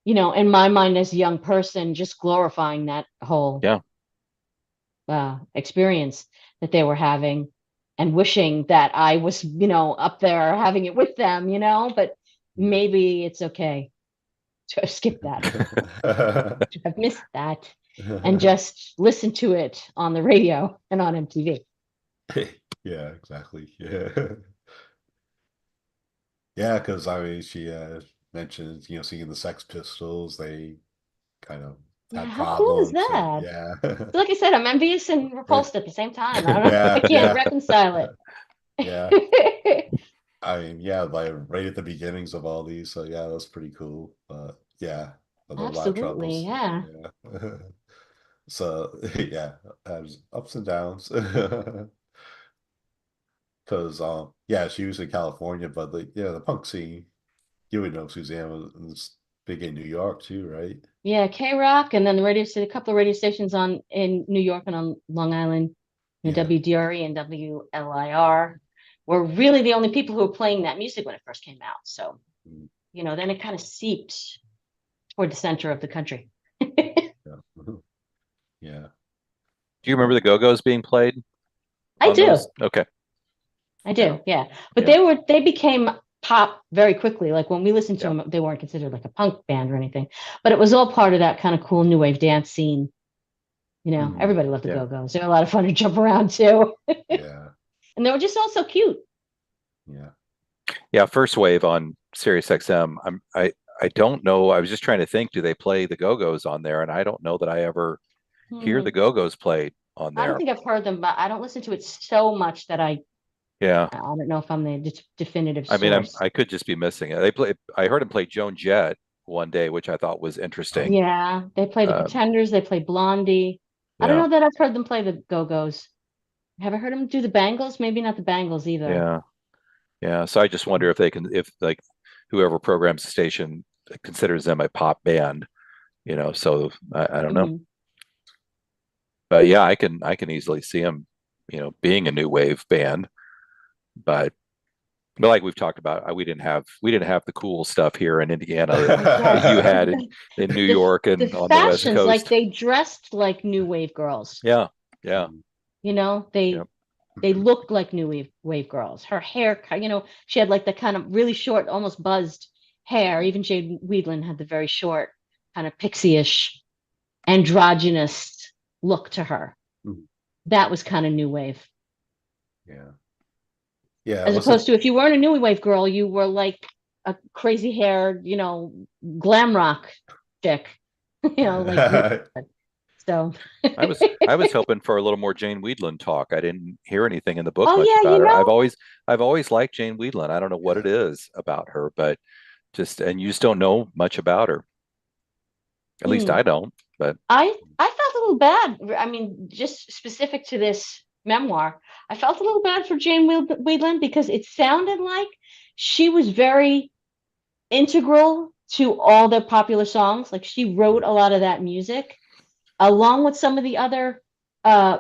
in my mind as a young person, just glorifying that whole Yeah. experience that they were having and wishing that I was, up there having it with them, but maybe it's okay to skip that. I've missed that and just listen to it on the radio and on MTV. Yeah, exactly. Yeah. Yeah, because I mean, she mentioned, singing the Sex Pistols, they kind of Yeah, had how cool is problems, and that? yeah. So like I said, I'm envious and repulsed at the same time. I don't know. I Yeah, can't yeah, reconcile yeah. it. I mean, yeah, like right at the beginnings of all these, so yeah, that's pretty cool. But yeah, a lot of Absolutely, troubles. yeah. Yeah. So yeah, has ups and downs. Because yeah, she was in California, but the punk scene, you would know Suzanne was big in New York too, right? Yeah, K-Rock, and then a couple of radio stations on in New York and on Long Island, Yeah. WDRE and WLIR were really the only people who were playing that music when it first came out. So, Mm, then it kind of seeped toward the center of the country. yeah. Yeah. Do you remember the Go-Go's being played I on do. those? Okay. I Yeah. do, yeah. But Yeah. they became pop very quickly. Like when we listened to Yeah. them, they weren't considered like a punk band or anything, but it was all part of that kind of cool new wave dance scene. Mm, Everybody loved the Yeah. Go-Go's. They're a lot of fun to jump around to. yeah. And they were just all so cute. Yeah. Yeah. First wave on Sirius XM. I don't know. I was just trying to think, do they play the Go-Go's on there? And I don't know that I ever hear Hmm. the Go-Go's played on I don't there. think I've heard them, but I don't listen to it so much that Yeah. I don't know if I'm the definitive I mean, source. I could just be missing it. I heard him play Joan Jett one day, which I thought was interesting. Yeah, they play the Um, Pretenders, they play Blondie. I don't yeah. know that I've heard them play the Go-Go's. Have I heard them do the Bangles? Maybe not the Bangles either. Yeah. Yeah. So I just wonder if they can, if like whoever programs the station considers them a pop band, so I don't know. Mhm. But yeah, I can easily see them, being a new wave band. But like we've talked about, we didn't have the cool stuff here in Indiana That's right. that you had in New The York the and on the West fashions, like Coast. they dressed like new wave girls. Yeah. Yeah. You know, they Yep. they looked like new wave girls. Her hair, she had like the kind of really short, almost buzzed hair. Even Jade Weedland had the very short, kind of pixie-ish androgynous look to her. Mhm. That was kind of new wave. Yeah. Yeah, it As wasn't opposed to if you weren't a new wave girl, you were like a crazy haired, glam rock chick, like so. I was hoping for a little more Jane Weedland talk. I didn't hear anything in the book Oh much yeah, about her. I've always liked Jane Weedland. I don't know what yeah. it is about her, but and you just don't know much about her. At least Hmm. I don't. But I felt a little bad. I mean, just specific to this memoir, I felt a little bad for Jane Whelan because it sounded like she was very integral to all their popular songs. Like she wrote a lot of that music along with some of the other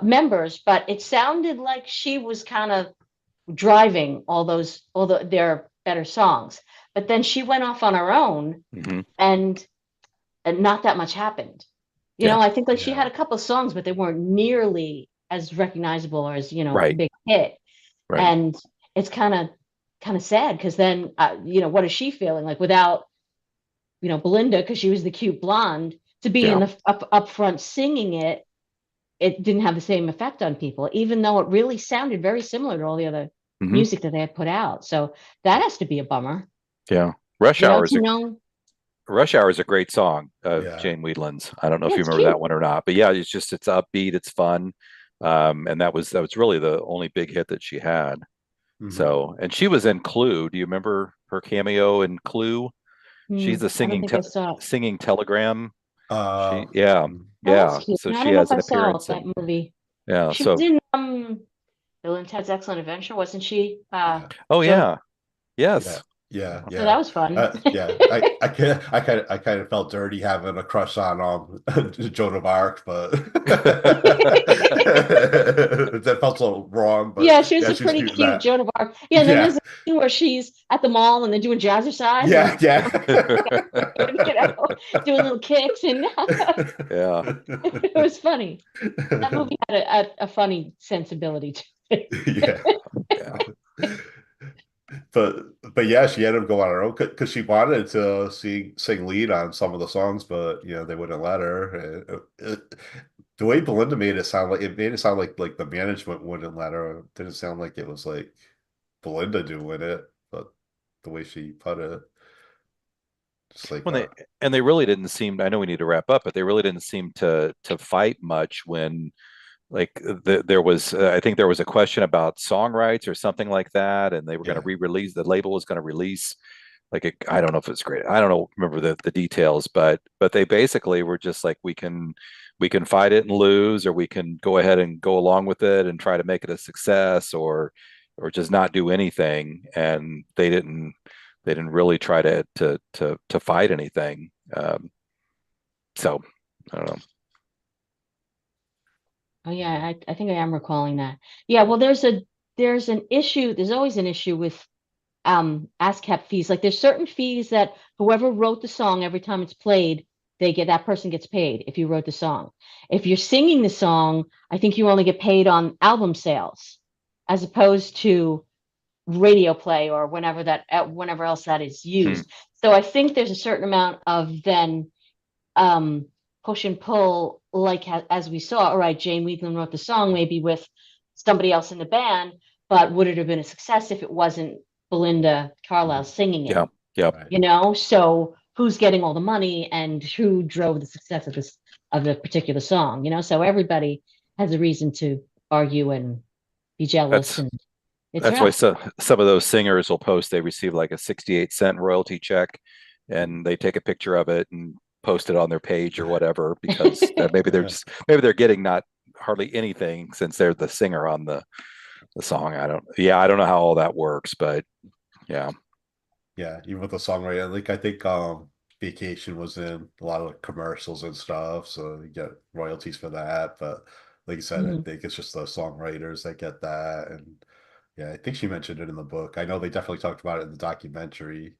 members, but it sounded like she was kind of driving their better songs. But then she went off on her own, mhm. and not that much happened. Yeah, I think like she Yeah. had a couple of songs, but they weren't nearly as recognizable or as, right, big hit. right. And it's kind of sad because then, what is she feeling like without, Belinda, because she was the cute blonde, to be in Yeah. the up front singing it, it didn't have the same effect on people, even though it really sounded very similar to all the other Hmm. music that they had put out. So that has to be a bummer, Yeah. Rush Hour is do a you know? Rush Hour is a great song of Yeah. Jane Weedland's. I don't know if Yeah, you it's remember that cute. one or not, but yeah, it's upbeat, it's fun. And that was really the only big hit that she had. Hmm. So, and she was in Clue. Do you remember her cameo in Clue? She's the I don't think I saw it. singing telegram. Uh, Yeah, mm, Oh, that's yeah. cute. So No, I she don't know if has I an saw appearance that in, movie. yeah. She was So, in Bill and Ted's Excellent Adventure, wasn't she? yeah. oh Jonah. yeah, Yeah. yes. Yeah. So Yeah. that was fun. Yeah. I kind of felt dirty having a crush on Joan of Arc, but that felt so wrong. But Yeah, she was yeah, a she's pretty cute in cute that. Joan of Arc. Yeah, and then there's Yeah. a scene where she's at the mall and they're doing jazzercise Yeah. and Yeah. doing little kicks, and Yeah. it was funny. That movie had a funny sensibility to it. Yeah. Yeah. But yeah, she ended up going on her own because she wanted to sing lead on some of the songs, but they wouldn't let her. The way Belinda made it sound like the management wouldn't let her. It didn't sound like it was like Belinda doing it, but the way she put it, just like When they really didn't seem. I know we need to wrap up, but they really didn't seem to fight much when like there was I think there was a question about song rights or something like that, and they were going to yeah, re-release. The label was going to release I don't know if it's great. I don't know, remember the details, but they basically were just like we can fight it and lose, or we can go ahead and go along with it and try to make it a success, or just not do anything. And they didn't really try to fight anything. So I don't know. Oh yeah, I think I am recalling that. Yeah, well, there's an issue. There's always an issue with ASCAP fees. Like there's certain fees that whoever wrote the song, every time it's played, that person gets paid if you wrote the song. If you're singing the song, I think you only get paid on album sales as opposed to radio play or whenever else that is Hmm. used. So I think there's a certain amount of then um push and pull, like as we saw. All right, Jane Weedland wrote the song maybe with somebody else in the band, but would it have been a success if it wasn't Belinda Carlisle mhm, singing it? Yeah. Yeah. right, So who's getting all the money and who drove the success of the particular song? So everybody has a reason to argue and be jealous, That's and it's That's why rough. some of those singers will post they receive like a 68-cent royalty check, mhm. and they take a picture of it and post it on their page or whatever, because Yeah, maybe they're getting not hardly anything since they're the singer on the song. I don't know how all that works, but yeah. yeah. Even with the songwriter, like I think Vacation was in a lot of commercials and stuff, so you get royalties for that. But like you said, I Mhm. think it's just the songwriters that get that, and yeah, I think she mentioned it in the book. I know they definitely talked about it in the documentary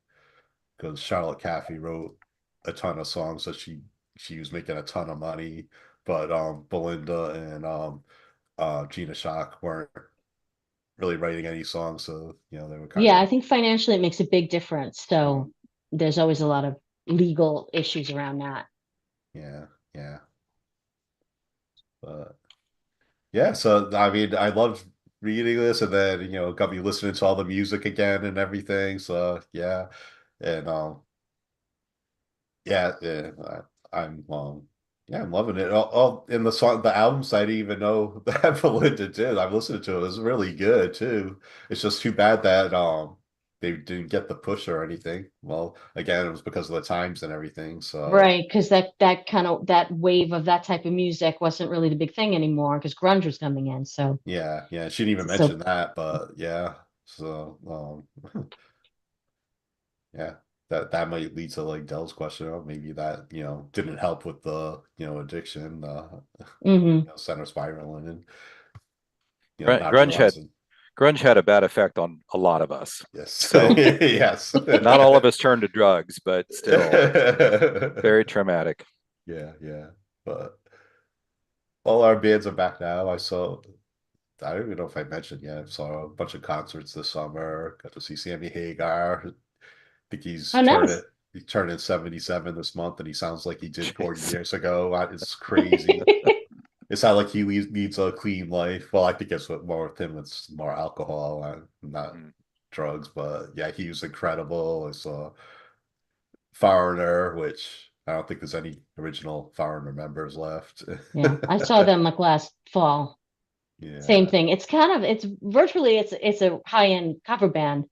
because Charlotte Caffey wrote a ton of songs, so she was making a ton of money. But Belinda and Gina Shock weren't really writing any songs, so they were kind Yeah, I of think financially it makes a big difference. So there's always a lot of legal issues around that. yeah, yeah. But yeah, so I mean, I loved reading this, and then got me listening to all the music again and everything. So yeah, and yeah, yeah, I'm yeah, I'm loving it. All in the song, the albums I didn't even know that Belinda did. I've listened to it. It's really good too. It's just too bad that they didn't get the push or anything. Well, again, it was because of the times and everything. So Right, because that kind of that wave of that type of music wasn't really the big thing anymore because grunge was coming in. So yeah, yeah, she didn't even so mention that, but yeah. So yeah, that might lead to like Dell's question. Oh, maybe that didn't help with the addiction, mhm. center spiraling and not Grunge had realizing. grunge had a bad effect on a lot of us. Yes. So Yes. not all of us turned to drugs, but still very traumatic. Yeah, yeah. But all our bands are back now. I don't even know if I mentioned yet. I saw a bunch of concerts this summer. Got to see Sammy Hagar. I think Oh, nice. he's turning 77 this month, and he sounds like he did 40 Jeez. years ago. It's crazy. It's not like he needs a clean life. Well, I think it's more with him. It's more alcohol, not Mm. drugs. But yeah, he was incredible. I saw Foreigner, which I don't think there's any original Foreigner members left. Yeah, I saw them like last fall. Same Yeah, thing. It's kind of it's virtually it's a high-end cover band,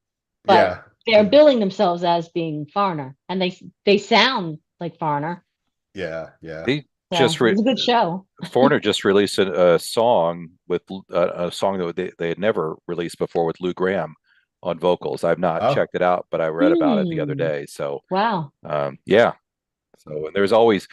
but yeah, they're billing themselves as being Foreigner, and they sound like Foreigner. yeah, yeah, They So just it was a good show. Foreigner just released a song with a song that they had never released before with Lou Graham on vocals. I've not Oh, checked it out, but I read about it the other Hmm. day. So Wow. yeah. So there's always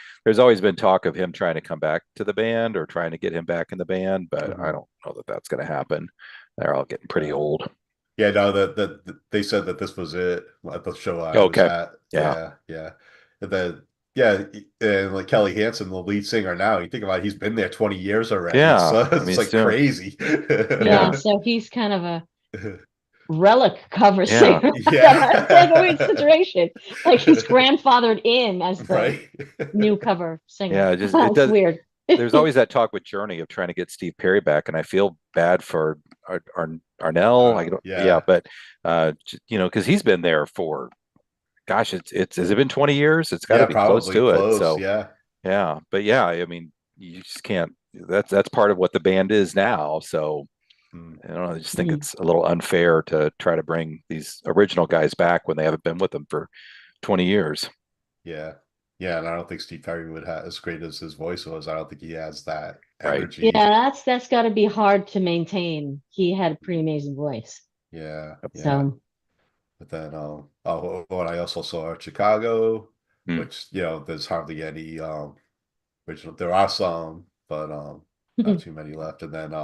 been talk of him trying to come back to the band or trying to get him back in the band, but I mhm. don't know that that's going to happen. They're all getting pretty No. old. Yeah, no, that they said that this was it at the show I was Okay. at. Yeah. Yeah, yeah. And then yeah, and like Kelly Hansen, the lead singer now, you think about it, he's been there 20 years already. Yeah. So I mean, it's it's like doing, crazy. Yeah, yeah. so he's kind of a relic cover Yeah. singer. It's like a weird Yeah. situation. Like he's grandfathered in as the Right. new cover singer. Yeah. It It's does. weird. There's always that talk with Journey of trying to get Steve Perry back, and I feel bad for Arnell. I don't, yeah, Yeah. but because he's been there for, gosh, it's has it been 20 years? It's got to Yeah, be close probably to it. close. So Yeah. yeah, but yeah, I mean, you just can't. That's part of what the band is now. So Mm, I don't know. I just think Mm. it's a little unfair to try to bring these original guys back when they haven't been with them for 20 years. yeah. Yeah, and I don't think Steve Perry would have as great as his voice was. I don't think he has that Right. Yeah, energy. that's got to be hard to maintain. He had a pretty amazing voice. Yeah, yeah. So, But then, what I also saw at Chicago, Mm. which there's hardly any original. There are some, but not too many left. And then,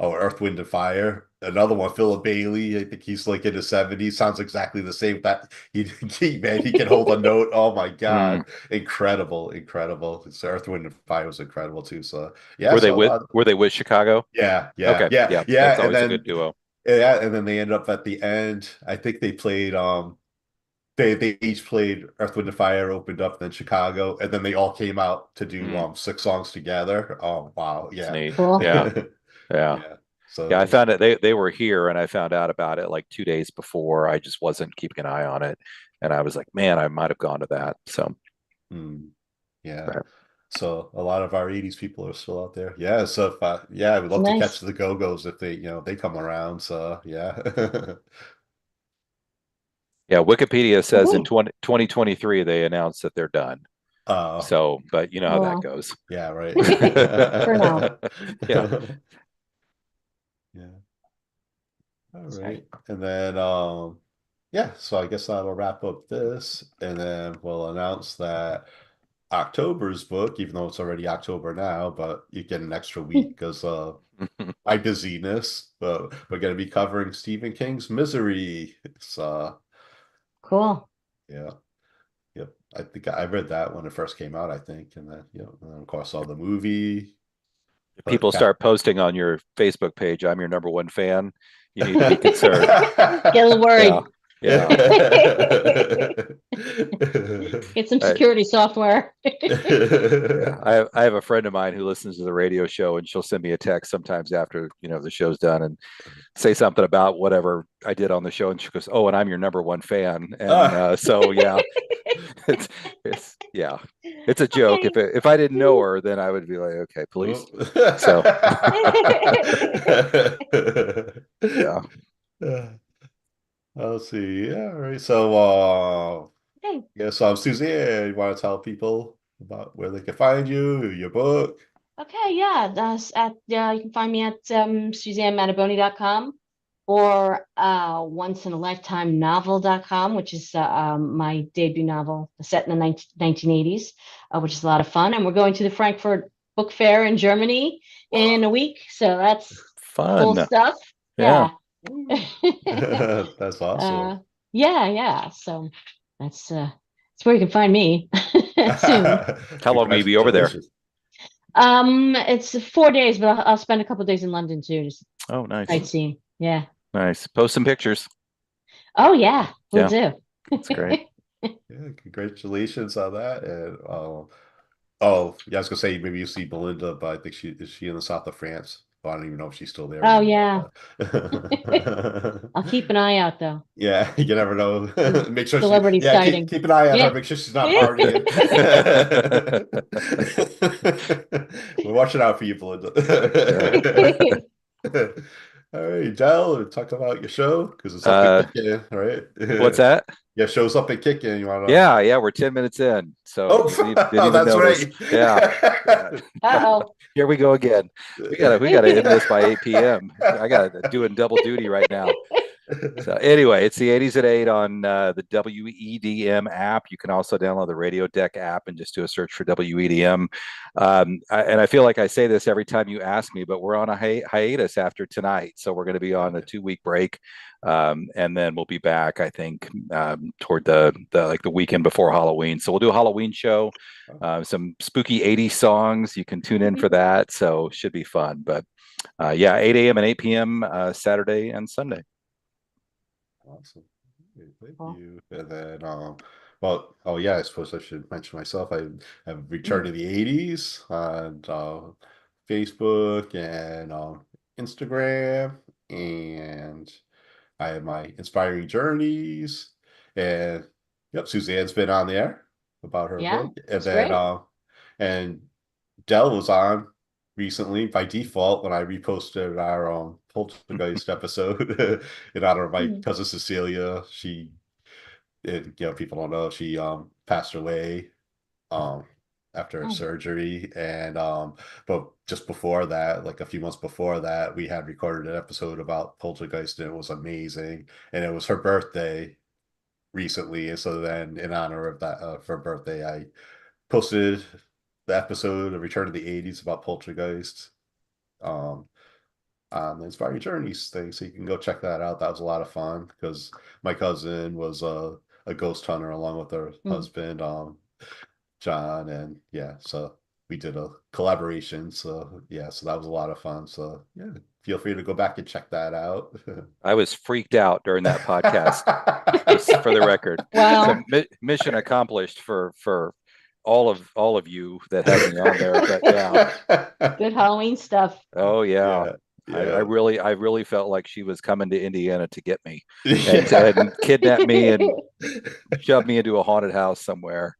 Earth, Wind, and Fire, another one, Philip Bailey. I think he's like in his 70s. Sounds exactly the same. That man, he can hold a note. Oh my Mm. God, incredible, incredible. It's Earth, Wind, and Fire was incredible too. So yeah, so a lot. Were they with Chicago? Yeah, yeah, Okay. yeah, Yeah. That's yeah. And always a then good duo. yeah, and then they ended up at the end. I think they played they each played Earth, Wind, and Fire, opened up, then Chicago, and then they all came out to do Mm. 6 songs together. Oh wow, It's yeah. neat. cool. Yeah. Yeah. Yeah. So Yeah. I just found it. They were here and I found out about it like 2 days before. I just wasn't keeping an eye on it. And I was like, man, I might have gone to that. So, yeah. right. So a lot of our 80s people are still out there. Yeah, so if yeah, I would love to catch Nice. the Go-Go's if they come around. So yeah. Yeah. Wikipedia says in Okay. 2023, they announced that they're done. Uh So, but you know how Oh that well. goes. yeah, right. For now. Yeah. Yeah. All Sorry. right. And then yeah, so I guess that'll wrap up this. And then we'll announce that October's book, even though it's already October now, but you get an extra week because my busyness. But we're gonna be covering Stephen King's Misery. It's Cool. yeah, yep. I think I read that when it first came out, I think, and then and then of course saw the movie. If But people start posting on your Facebook page, I'm your number one fan. You need to be concerned. Get a little Yeah. worried. Yeah. Get some security software. Yeah. I have a friend of mine who listens to the radio show, and she'll send me a text sometimes after, the show's done, and say something about whatever I did on the show, and she goes, "Oh, and I'm your number one fan." And so yeah, it's it's a joke. Okay. If I didn't know her, then I would be like, okay, please. So yeah. I'll see. Yeah, all right. So Okay. yeah, so Suzanne, you want to tell people about where they can find you, your book? Okay, yeah. You can find me at SuzanneMataboni.com or onceinaLifetimeNovel.com, which is my debut novel set in the 1980s, which is a lot of fun. And we're going to the Frankfurt Book Fair in Germany in a week, so that's cool Fun. stuff. Yeah. Yeah. That's awesome. Yeah. So that's where you can find me soon. How long will you be over there? Congratulations. It's 4 days, but I'll spend a couple days in London too, just Oh, nice. sightseeing. Yeah. Nice. Post some pictures. Oh yeah, we'll Yeah. do. That's great. Yeah, congratulations on that. And oh, yeah, I was gonna say maybe you see Belinda, but I think she in the south of France. Well, I don't even know if she's still there Oh anymore. yeah. I'll keep an eye out though. Yeah, you never know. Make sure Celebrity sighting. keep an eye on Yeah. her. Make sure she's not partying. We're watching out for you, Belinda. All right, Del, talk about your show because it's up and kicking, right? What's that? Yeah, show's up and kicking. You want to? Yeah, we're 10 minutes in, so Oh, you didn't even that's notice. right. Yeah. Uh-oh. Here we go again. We gotta end this by 8 p.m. I gotta doing double duty right now. So anyway, it's the 80s at 8 on the WEDM app. You can also download the Radio Deck app and just do a search for WEDM. And I feel like I say this every time you ask me, but we're on a hiatus after tonight, so we're going to be on a 2-week break, and then we'll be back, I think, toward the weekend before Halloween. So we'll do a Halloween show, some spooky 80s songs. You can tune in for that, so should be fun. But 8 a.m. and 8 p.m. Saturday and Sunday. Awesome. Thank you. And then, well, oh yeah, I suppose I should mention myself. I have returned to the 80s on Facebook and Instagram, and I have my inspiring journeys. And yep, Suzanne's been on there about her Yeah, book, and it's then great. and Dell was on recently by default when I reposted our Poltergeist episode in honor of my cousin Cecilia. She, people don't know, she passed away um after her Oh. surgery, and but just before that, like a few months before that, we had recorded an episode about Poltergeist, and it was amazing. And it was her birthday recently, and so then in honor of that of her birthday, I posted the episode of Return to the 80s about Poltergeist um, on the Inspiring Journeys thing. So you can go check that out. That was a lot of fun because my cousin was a ghost hunter along with her husband, John. And yeah, so we did a collaboration. So yeah, so that was a lot of fun. So yeah, feel free to go back and check that out. I was freaked out during that podcast, just for the record. Wow. So mission accomplished for all of you that have me on there. But yeah, Good Halloween stuff. oh yeah. Yeah. I really felt like she was coming to Indiana to get me and kidnap me and shove me into a haunted house somewhere.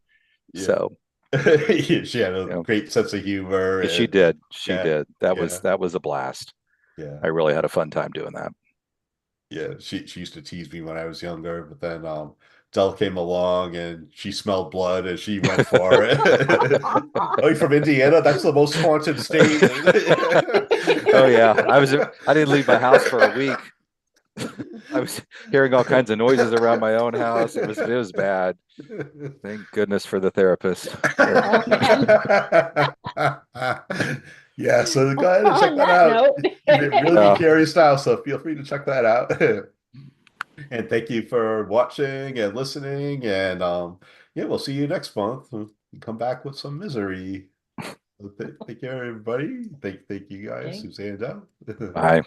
Yeah. So she had a great sense of humor. She And, did. She yeah, did. That was a blast. Yeah. I really had a fun time doing that. Yeah, she used to tease me when I was younger, but then Dell came along and she smelled blood and she went for it. Oh, you're from Indiana? That's the most haunted state. Oh yeah. I didn't leave my house for a week. I was hearing all kinds of noises around my own house. It was bad. Thank goodness for the therapist. Yeah, so go ahead and check that out. You'd really be curious now, so feel free to check that out. And thank you for watching and listening. And yeah, we'll see you next month. We'll come back with some misery. Take care, everybody. Thank you guys, Okay. Suzanne. Bye.